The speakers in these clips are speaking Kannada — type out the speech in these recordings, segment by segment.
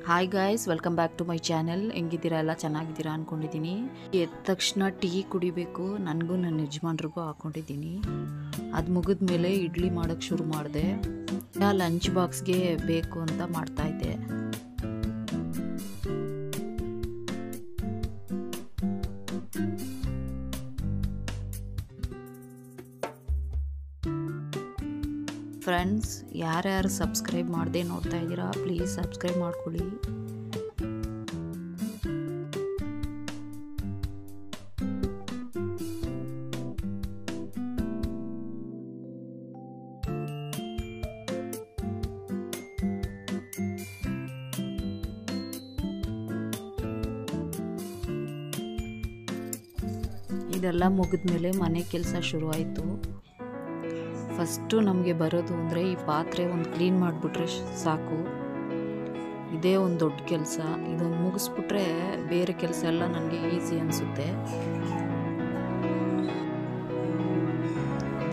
Hi guys, welcome back to my channel. ಹೆಂಗಿದ್ದೀರಾ? ಎಲ್ಲ ಚೆನ್ನಾಗಿದ್ದೀರಾ ಅಂದ್ಕೊಂಡಿದ್ದೀನಿ. ಎದ್ದ ತಕ್ಷಣ ಟೀ ಕುಡಿಬೇಕು, ನನಗೂ ನನ್ನ ಯಜಮಾನ್ರಿಗೂ ಹಾಕ್ಕೊಂಡಿದ್ದೀನಿ. ಅದು ಮುಗಿದ ಮೇಲೆ ಇಡ್ಲಿ ಮಾಡೋಕ್ಕೆ ಶುರು ಮಾಡಿದೆ. ಲಂಚ್ ಬಾಕ್ಸ್ಗೆ ಬೇಕು ಅಂತ ಮಾಡ್ತಾಯಿದ್ದೆ. ಫ್ರೆಂಡ್ಸ್, ಯಾರ್ಯಾರು ಸಬ್ಸ್ಕ್ರೈಬ್ ಮಾಡದೆ ನೋಡ್ತಾ ಇದ್ದೀರಾ, ಪ್ಲೀಸ್ ಸಬ್ಸ್ಕ್ರೈಬ್ ಮಾಡ್ಕೊಳ್ಳಿ. ಇದೆಲ್ಲ ಮುಗಿದ್ಮೇಲೆ ಮನೆ ಕೆಲಸ ಶುರು ಆಯಿತು. ಫಸ್ಟು ನಮಗೆ ಬರೋದು ಅಂದರೆ ಈ ಪಾತ್ರೆ ಒಂದು ಕ್ಲೀನ್ ಮಾಡಿಬಿಟ್ರೆ ಸಾಕು. ಇದೇ ಒಂದು ದೊಡ್ಡ ಕೆಲಸ. ಇದೊಂದು ಮುಗಿಸ್ಬಿಟ್ರೆ ಬೇರೆ ಕೆಲಸ ಎಲ್ಲ ನನಗೆ ಈಸಿ ಅನಿಸುತ್ತೆ.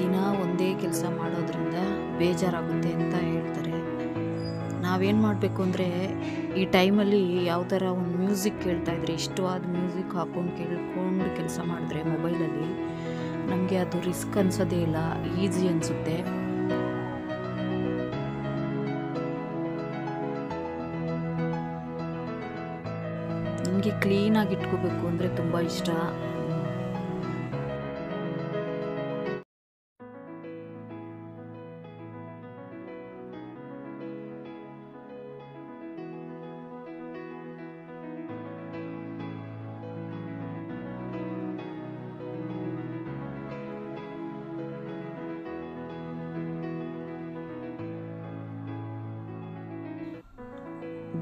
ದಿನ ಒಂದೇ ಕೆಲಸ ಮಾಡೋದ್ರಿಂದ ಬೇಜಾರಾಗುತ್ತೆ ಅಂತ ಹೇಳ್ತಾರೆ. ನಾವೇನು ಮಾಡಬೇಕು ಅಂದರೆ ಈ ಟೈಮಲ್ಲಿ ಯಾವ ಥರ ಒಂದು ಮ್ಯೂಸಿಕ್ ಕೇಳ್ತಾಯಿದ್ರೆ, ಇಷ್ಟವಾದ ಮ್ಯೂಸಿಕ್ ಹಾಕ್ಕೊಂಡು ಕೇಳ್ಕೊಂಡು ಕೆಲಸ ಮಾಡಿದ್ರೆ ಮೊಬೈಲಲ್ಲಿ ನಮಗೆ ಅದು ರಿಸ್ಕ್ ಅನ್ಸೋದೇ ಇಲ್ಲ, ಈಸಿ ಅನಿಸುತ್ತೆ. ನನಗೆ ಕ್ಲೀನಾಗಿ ಇಟ್ಕೋಬೇಕು ಅಂದರೆ ತುಂಬ ಇಷ್ಟ.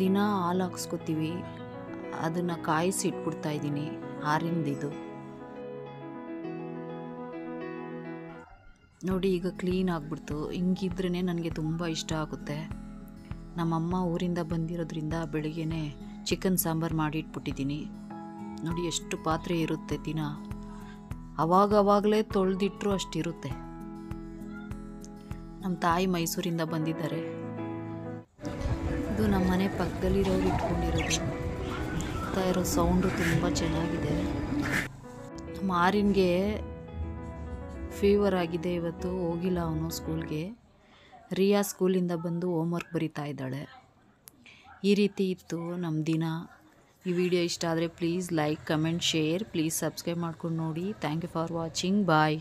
ದಿನ ಹಾಲು ಹಾಕ್ಸ್ಕೊತೀವಿ, ಅದನ್ನು ಕಾಯಿಸಿ ಇಟ್ಬಿಡ್ತಾ ಇದ್ದೀನಿ. ಹಾರಿಂದಿದು ನೋಡಿ, ಈಗ ಕ್ಲೀನ್ ಆಗಿಬಿಡ್ತು. ಹಿಂಗಿದ್ರೇ ನನಗೆ ತುಂಬ ಇಷ್ಟ ಆಗುತ್ತೆ. ನಮ್ಮಮ್ಮ ಊರಿಂದ ಬಂದಿರೋದ್ರಿಂದ ಬೆಳಿಗ್ಗೆನೇ ಚಿಕನ್ ಸಾಂಬಾರು ಮಾಡಿ ಇಟ್ಬಿಟ್ಟಿದ್ದೀನಿ. ನೋಡಿ ಎಷ್ಟು ಪಾತ್ರೆ ಇರುತ್ತೆ ದಿನ. ಅವಾಗಲೇ ತೊಳೆದಿಟ್ರು ಅಷ್ಟಿರುತ್ತೆ. ನಮ್ಮ ತಾಯಿ ಮೈಸೂರಿಂದ ಬಂದಿದ್ದಾರೆ. ಇದು ನಮ್ಮ ಮನೆ ಪಕ್ಕದಲ್ಲಿರೋರು ಇಟ್ಕೊಂಡಿರೋದು. ಆಗ್ತಾ ಇರೋ ಸೌಂಡು ತುಂಬ ಚೆನ್ನಾಗಿದೆ. ನಮ್ಮ ಆರಿನ್ಗೆ ಫೀವರ್ ಆಗಿದೆ, ಇವತ್ತು ಹೋಗಿಲ್ಲ ಅವನು ಸ್ಕೂಲ್ಗೆ. ರಿಯಾ ಸ್ಕೂಲಿಂದ ಬಂದು ಹೋಮ್ವರ್ಕ್ ಬರಿತಾ ಇದ್ದಾಳೆ. ಈ ರೀತಿ ಇತ್ತು ನಮ್ಮ ದಿನ. ಈ ವಿಡಿಯೋ ಇಷ್ಟ ಆದರೆ please like, comment, share. Please subscribe ಮಾಡ್ಕೊಂಡು ನೋಡಿ. Thank you for watching. Bye.